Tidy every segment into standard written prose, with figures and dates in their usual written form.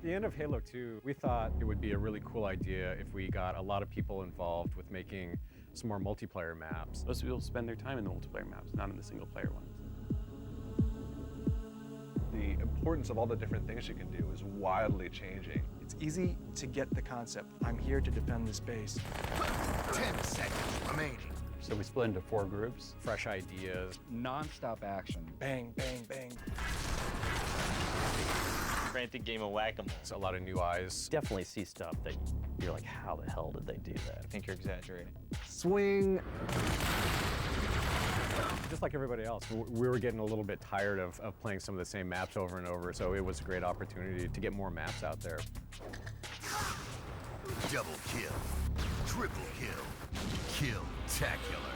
the end of Halo 2, we thought it would be a really cool idea if we got a lot of people involved with making some more multiplayer maps. Most people spend their time in the multiplayer maps, not in the single-player ones. The importance of all the different things you can do is wildly changing. It's easy to get the concept. I'm here to defend this base. 10 seconds remaining. So we split into 4 groups. Fresh ideas. Non-stop action. Bang, bang, bang. Frantic game of whack-a-mole. It's a lot of new eyes. Definitely see stuff that you're like, how the hell did they do that? I think you're exaggerating. Swing. Just like everybody else, we were getting a little bit tired of playing some of the same maps over and over, so it was a great opportunity to get more maps out there. Double kill. Triple kill. Killtacular.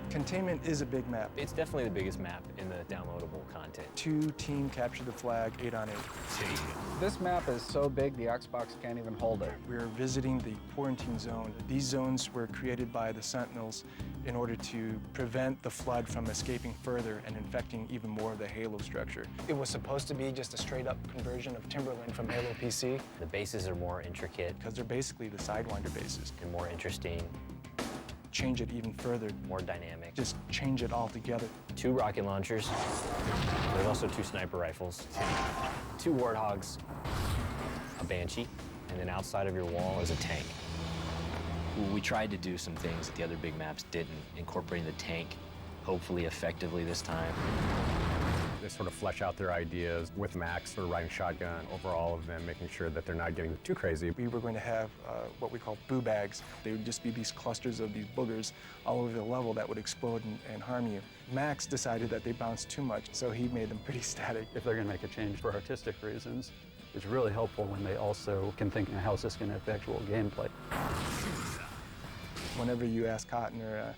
Containment is a big map. It's definitely the biggest map in the downloadable content. 2 team capture the flag, 8 on 8. This map is so big, the Xbox can't even hold it. We're visiting the quarantine zone. These zones were created by the Sentinels in order to prevent the flood from escaping further and infecting even more of the Halo structure. It was supposed to be just a straight-up conversion of Timberland from Halo PC. The bases are more intricate Because they're basically the Sidewinder bases. and more interesting, Change it even further. more dynamic. Just change it all together. 2 rocket launchers. There's also 2 sniper rifles, 2 warthogs, a Banshee, and then outside of your wall is a tank. We tried to do some things that the other big maps didn't, incorporating the tank, hopefully effectively this time. They sort of flesh out their ideas with Max sort of riding shotgun over all of them, making sure that they're not getting too crazy. We were going to have what we call boo bags. They would just be these clusters of these boogers all over the level that would explode and harm you. Max decided that they bounced too much, so he made them pretty static. If they're going to make a change for artistic reasons, it's really helpful when they also can think, how is this going to affect actual gameplay? Whenever you ask Cotton or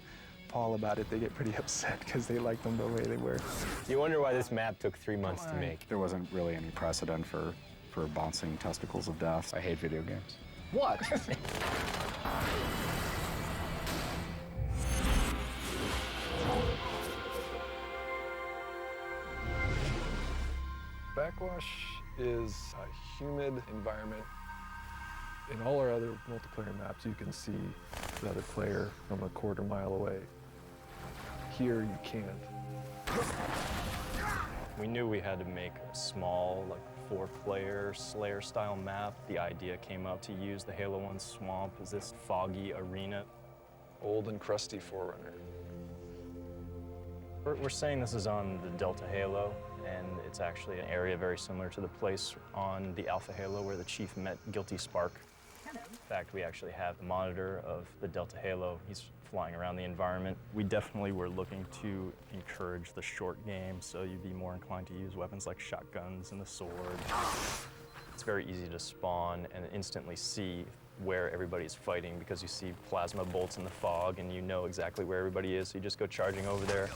Paul about it, they get pretty upset because they like them the way they were. You wonder why this map took 3 months to make. There wasn't really any precedent for bouncing testicles of death. I hate video games. What? Backwash is a humid environment. In all our other multiplayer maps, you can see the other player from a quarter mile away. Here, you can't. We knew we had to make a small, like 4-player Slayer-style map. The idea came up to use the Halo 1 swamp as this foggy arena. Old and crusty Forerunner. We're saying this is on the Delta Halo, and it's actually an area very similar to the place on the Alpha Halo where the Chief met Guilty Spark. In fact, we actually have a monitor of the Delta Halo. He's flying around the environment. We definitely were looking to encourage the short game, so you'd be more inclined to use weapons like shotguns and the sword. It's very easy to spawn and instantly see where everybody's fighting because you see plasma bolts in the fog and you know exactly where everybody is, so you just go charging over there.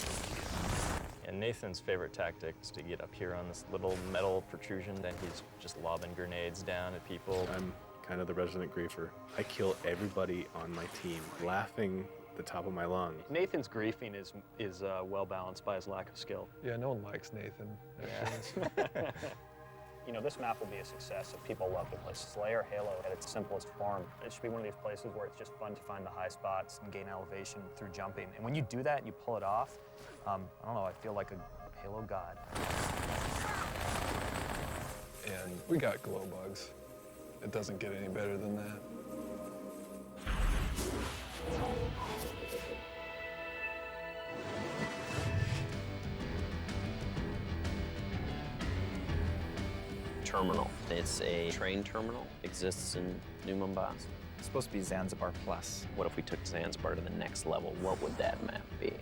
And Nathan's favorite tactic is to get up here on this little metal protrusion, then he's just lobbing grenades down at people. I'm kind of the resident griefer. I kill everybody on my team, laughing the top of my lungs. Nathan's griefing is well balanced by his lack of skill. Yeah, no one likes Nathan. Yeah. You know, this map will be a success if people love to play Slayer Halo at its simplest form. It should be one of these places where it's just fun to find the high spots and gain elevation through jumping. And when you do that and you pull it off, I don't know, I feel like a Halo god. And we got glow bugs. It doesn't get any better than that. Terminal. It's a train terminal. Exists in New Mombasa. It's supposed to be Zanzibar Plus. What if we took Zanzibar to the next level? What would that map be?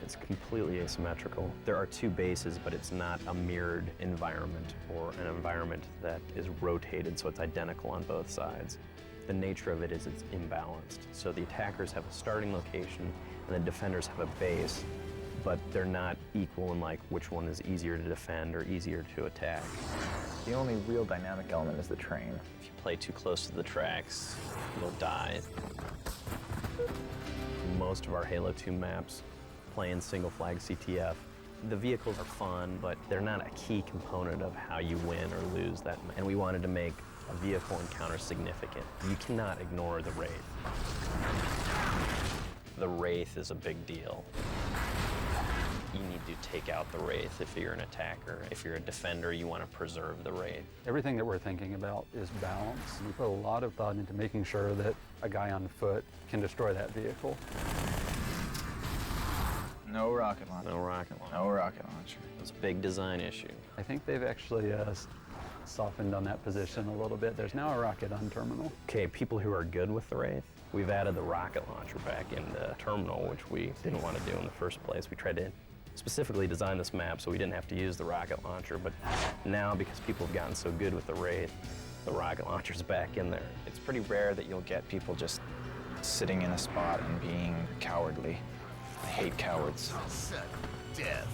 It's completely asymmetrical. There are 2 bases, but it's not a mirrored environment or an environment that is rotated so it's identical on both sides. The nature of it is it's imbalanced. So the attackers have a starting location and the defenders have a base, but they're not equal in like which one is easier to defend or easier to attack. The only real dynamic element is the train. If you play too close to the tracks, you'll die. most of our Halo 2 maps playing single flag CTF. The vehicles are fun, but they're not a key component of how you win or lose that. And we wanted to make a vehicle encounter significant. You cannot ignore the Wraith. The Wraith is a big deal. You need to take out the Wraith if you're an attacker. If you're a defender, you want to preserve the Wraith. Everything that we're thinking about is balance. We put a lot of thought into making sure that a guy on foot can destroy that vehicle. No rocket launcher. No rocket launcher. No rocket launcher. It's a big design issue. I think they've actually softened on that position a little bit. There's now a rocket on terminal. Okay, people who are good with the Wraith, we've added the rocket launcher back in the terminal, which we didn't want to do in the first place. We tried to specifically design this map so we didn't have to use the rocket launcher, but now because people have gotten so good with the Wraith, the rocket launcher's back in there. It's pretty rare that you'll get people just sitting in a spot and being cowardly. I hate cowards. Sudden death.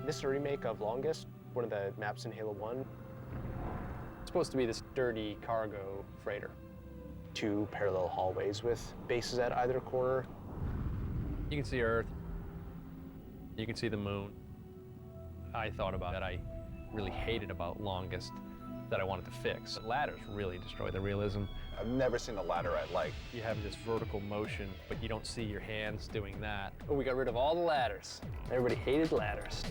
This is a remake of Longest, one of the maps in Halo 1. It's supposed to be this dirty cargo freighter. 2 parallel hallways with bases at either corner. You can see Earth. You can see the moon. I thought about that I really hated about Longest that I wanted to fix. The ladders really destroy the realism. I've never seen a ladder I like. You have this vertical motion, but you don't see your hands doing that. Oh, we got rid of all the ladders. Everybody hated ladders.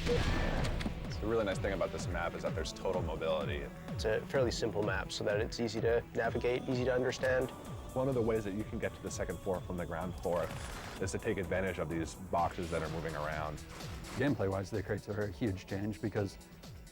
The really nice thing about this map is that there's total mobility. It's a fairly simple map so that it's easy to navigate, easy to understand. One of the ways that you can get to the second floor from the ground floor is to take advantage of these boxes that are moving around. Gameplay-wise, they create a very huge change because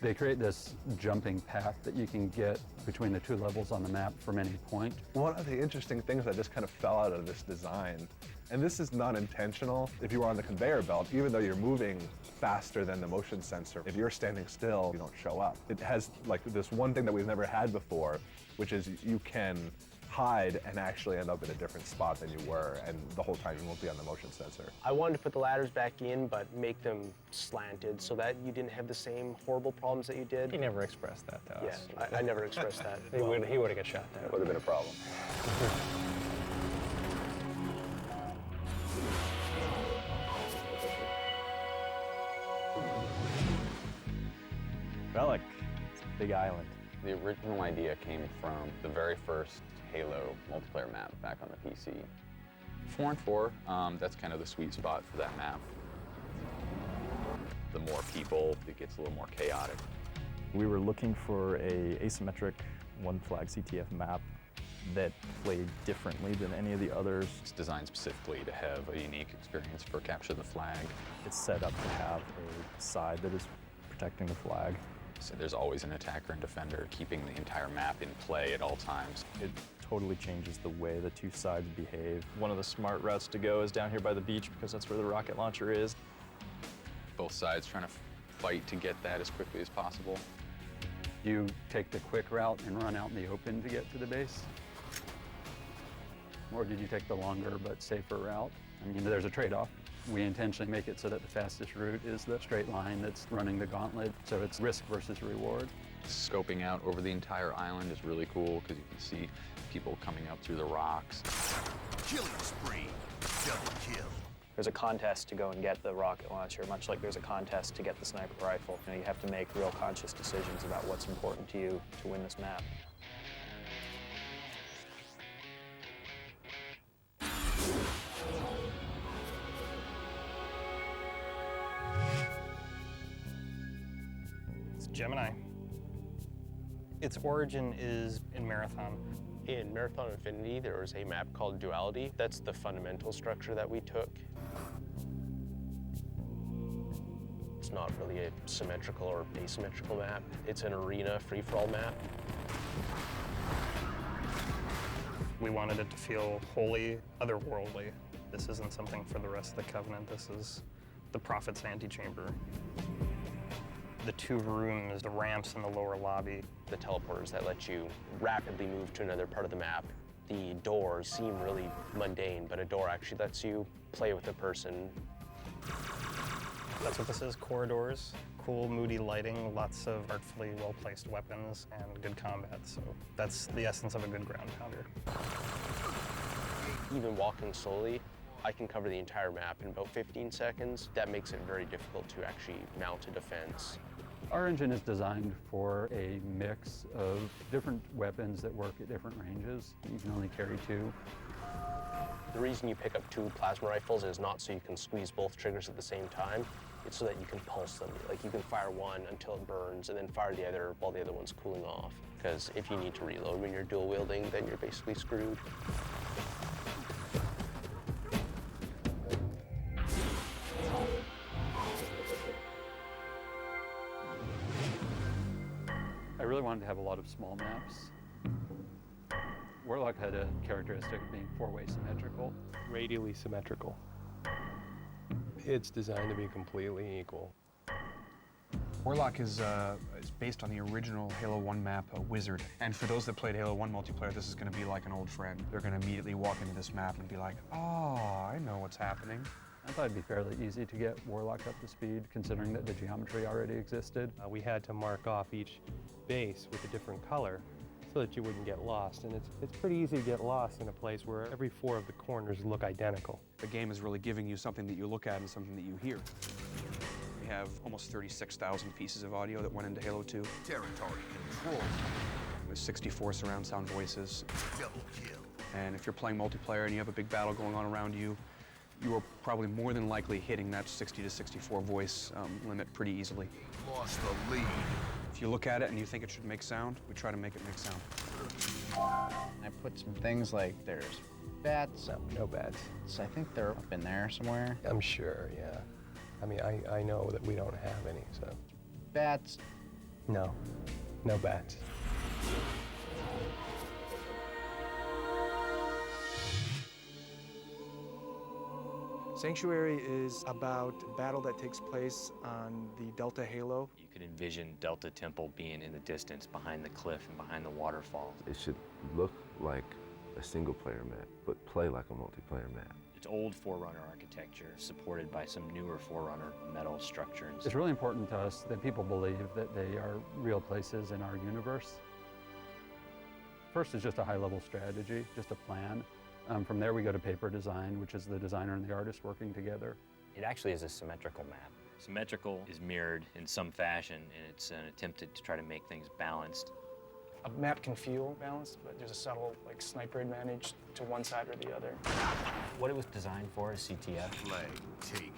they create this jumping path that you can get between the 2 levels on the map from any point. One of the interesting things that just kind of fell out of this design, and this is not intentional, if you are on the conveyor belt, even though you're moving faster than the motion sensor, if you're standing still, you don't show up. It has like this one thing that we've never had before, which is you can hide and actually end up in a different spot than you were, and the whole time you won't be on the motion sensor. I wanted to put the ladders back in, but make them slanted so that you didn't have the same horrible problems that you did. He never expressed that to us. Yeah, I never expressed that. He would have got shot down. That would have been a problem. Relic. It's a big island. The original idea came from the very first Halo multiplayer map back on the PC. 4 and 4, that's kind of the sweet spot for that map. The more people, it gets a little more chaotic. We were looking for a asymmetric one flag CTF map that played differently than any of the others. It's designed specifically to have a unique experience for Capture the Flag. It's set up to have a side that is protecting the flag. So there's always an attacker and defender keeping the entire map in play at all times. It totally changes the way the 2 sides behave. One of the smart routes to go is down here by the beach because that's where the rocket launcher is. Both sides trying to fight to get that as quickly as possible. You take the quick route and run out in the open to get to the base? Or did you take the longer but safer route? I mean, there's a trade-off. We intentionally make it so that the fastest route is the straight line that's running the gauntlet, so it's risk versus reward. Scoping out over the entire island is really cool because you can see people coming up through the rocks. Killing spree. Double kill. There's a contest to go and get the rocket launcher, much like there's a contest to get the sniper rifle. You know, you have to make real conscious decisions about what's important to you to win this map. It's Gemini. Its origin is in Marathon. In Marathon Infinity, there was a map called Duality. That's the fundamental structure that we took. It's not really a symmetrical or asymmetrical map. It's an arena free-for-all map. We wanted it to feel wholly otherworldly. This isn't something for the rest of the Covenant. This is the Prophet's antechamber. The 2 rooms, the ramps in the lower lobby. The teleporters that let you rapidly move to another part of the map. The doors seem really mundane, but a door actually lets you play with a person. That's what this is, corridors. Cool, moody lighting, lots of artfully well-placed weapons, and good combat. So that's the essence of a good ground pounder. Even walking slowly, I can cover the entire map in about 15 seconds. That makes it very difficult to actually mount a defense. Our engine is designed for a mix of different weapons that work at different ranges. You can only carry 2. The reason you pick up 2 plasma rifles is not so you can squeeze both triggers at the same time. It's so that you can pulse them. Like you can fire one until it burns and then fire the other while the other one's cooling off. Because if you need to reload when you're dual wielding, then you're basically screwed. I really wanted to have a lot of small maps. Warlock had a characteristic of being 4-way symmetrical. Radially symmetrical. It's designed to be completely equal. Warlock is based on the original Halo 1 map, Wizard. And for those that played Halo 1 multiplayer, this is going to be like an old friend. They're going to immediately walk into this map and be like, oh, I know what's happening. I thought it'd be fairly easy to get Warlock up to speed, considering that the geometry already existed. We had to mark off each base with a different color so that you wouldn't get lost. And it's pretty easy to get lost in a place where every 4 of the corners look identical. The game is really giving you something that you look at and something that you hear. We have almost 36,000 pieces of audio that went into Halo 2. Territory control. With 64 surround sound voices. Double kill. And if you're playing multiplayer and you have a big battle going on around you, you are probably more than likely hitting that 60 to 64 voice limit pretty easily. Lost the lead. If you look at it and you think it should make sound, we try to make it make sound. I put some things like there's bats. No bats. So I think they're up in there somewhere. I'm sure, yeah. I mean, I know that we don't have any, so. Bats. No, no bats. Sanctuary is about a battle that takes place on the Delta Halo. You could envision Delta Temple being in the distance behind the cliff and behind the waterfall. It should look like a single-player map, but play like a multiplayer map. It's old Forerunner architecture, supported by some newer Forerunner metal structures. It's really important to us that people believe that they are real places in our universe. First is just a high-level strategy, just a plan. From there, we go to paper design, which is the designer and the artist working together. It actually is a symmetrical map. Symmetrical is mirrored in some fashion, and it's an attempt to try to make things balanced. A map can feel balanced, but there's a subtle sniper advantage to one side or the other. What it was designed for is CTF. Flag taken.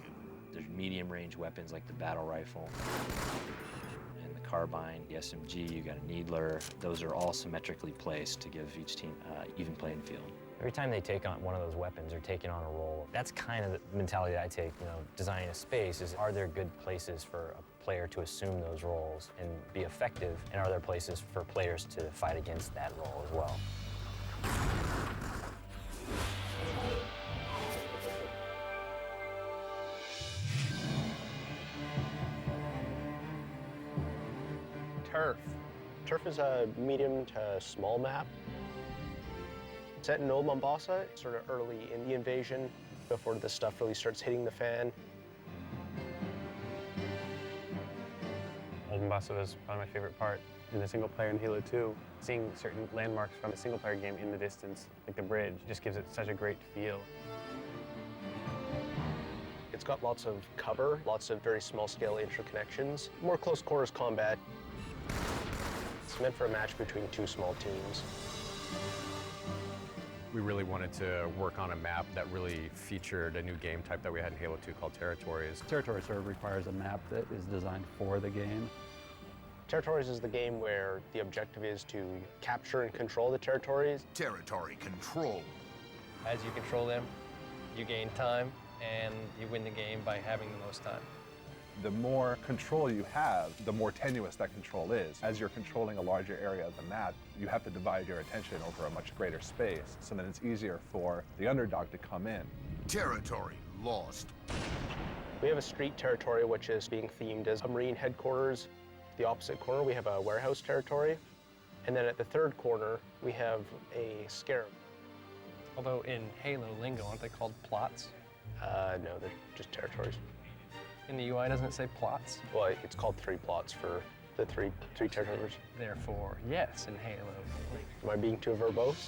There's medium-range weapons like the battle rifle and the carbine, the SMG, you got a needler. Those are all symmetrically placed to give each team even playing field. Every time they take on one of those weapons, they're taking on a role. That's kind of the mentality that I take, designing a space is, are there good places for a player to assume those roles and be effective? And are there places for players to fight against that role as well? Turf. Turf is a medium to small map. Set in Old Mombasa, sort of early in the invasion, before the stuff really starts hitting the fan. Old Mombasa was probably my favorite part in the single player in Halo 2. Seeing certain landmarks from a single player game in the distance, like the bridge, just gives it such a great feel. It's got lots of cover, lots of very small-scale interconnections, more close quarters combat. It's meant for a match between 2 small teams. We really wanted to work on a map that really featured a new game type that we had in Halo 2 called Territories. Territory sort of requires a map that is designed for the game. Territories is the game where the objective is to capture and control the territories. Territory control. As you control them, you gain time, and you win the game by having the most time. The more control you have, the more tenuous that control is. As you're controlling a larger area of the map, you have to divide your attention over a much greater space, so then it's easier for the underdog to come in. Territory lost. We have a street territory, which is being themed as a Marine headquarters. The opposite corner, we have a warehouse territory. And then at the third corner, we have a scarab. Although in Halo lingo, aren't they called plots? No, they're just territories. In the UI, doesn't it say plots? Well, it's called 3 plots for the three territories. Therefore, yes, in Halo. Am I being too verbose?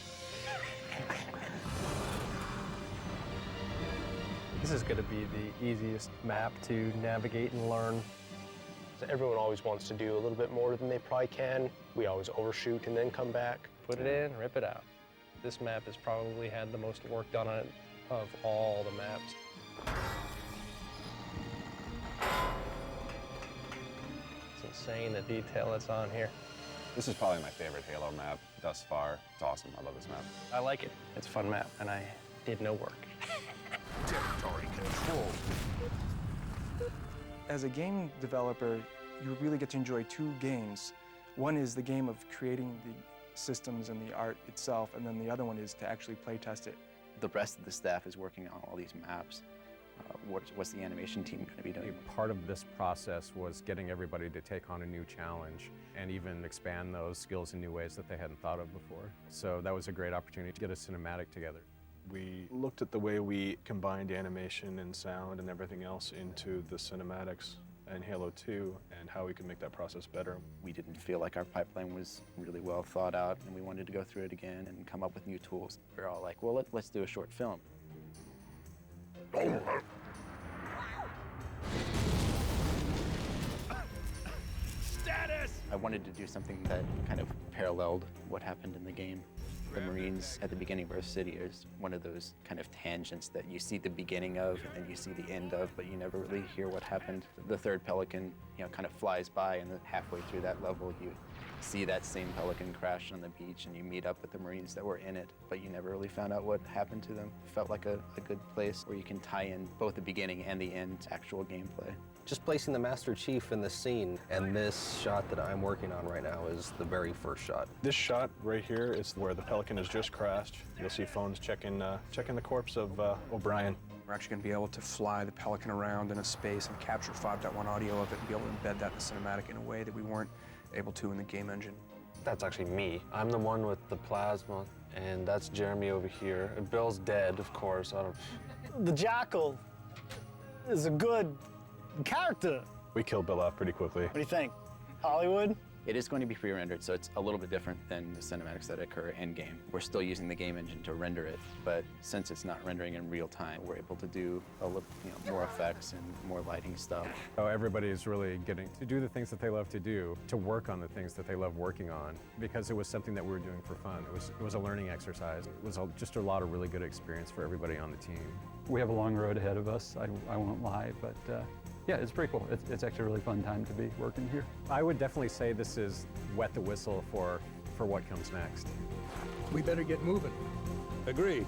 This is going to be the easiest map to navigate and learn. So everyone always wants to do a little bit more than they probably can. We always overshoot and then come back. Put it in, rip it out. This map has probably had the most work done on it of all the maps. It's insane the detail that's on here. This is probably my favorite Halo map thus far. It's awesome. I love this map. I like it. It's a fun map, and I did no work. Territory control. As a game developer, you really get to enjoy 2 games. One is the game of creating the systems and the art itself, and then the other one is to actually play test it. The rest of the staff is working on all these maps. What's the animation team going to be doing? Part of this process was getting everybody to take on a new challenge and even expand those skills in new ways that they hadn't thought of before. So that was a great opportunity to get a cinematic together. We looked at the way we combined animation and sound and everything else into the cinematics in Halo 2 and how we could make that process better. We didn't feel like our pipeline was really well thought out, and we wanted to go through it again and come up with new tools. We were all like, well, let's do a short film. Status! I wanted to do something that kind of paralleled what happened in the game. The Marines at the beginning of our city is one of those kind of tangents that you see the beginning of and then you see the end of, but you never really hear what happened. The third Pelican, kind of flies by, and then halfway through that level, you see that same Pelican crash on the beach, and you meet up with the Marines that were in it, but you never really found out what happened to them. It felt like a good place where you can tie in both the beginning and the end to actual gameplay. Just placing the Master Chief in the scene, and this shot that I'm working on right now is the very first shot. This shot right here is where the Pelican has just crashed. You'll see phones checking the corpse of O'Brien. We're actually going to be able to fly the Pelican around in a space and capture 5.1 audio of it and be able to embed that in the cinematic in a way that we weren't able to in the game engine. That's actually me. I'm the one with the plasma, and that's Jeremy over here. And Bill's dead, of course. The Jackal is a good character. We killed Bill off pretty quickly. What do you think? Hollywood? It is going to be pre-rendered, so it's a little bit different than the cinematics that occur in-game. We're still using the game engine to render it, but since it's not rendering in real time, we're able to do a little, more effects and more lighting stuff. So everybody is really getting to do the things that they love to do, to work on the things that they love working on, because it was something that we were doing for fun. It was a learning exercise. It was just a lot of really good experience for everybody on the team. We have a long road ahead of us, I won't lie, but yeah, it's pretty cool. It's actually a really fun time to be working here. I would definitely say this is wet the whistle for what comes next. We better get moving. Agreed.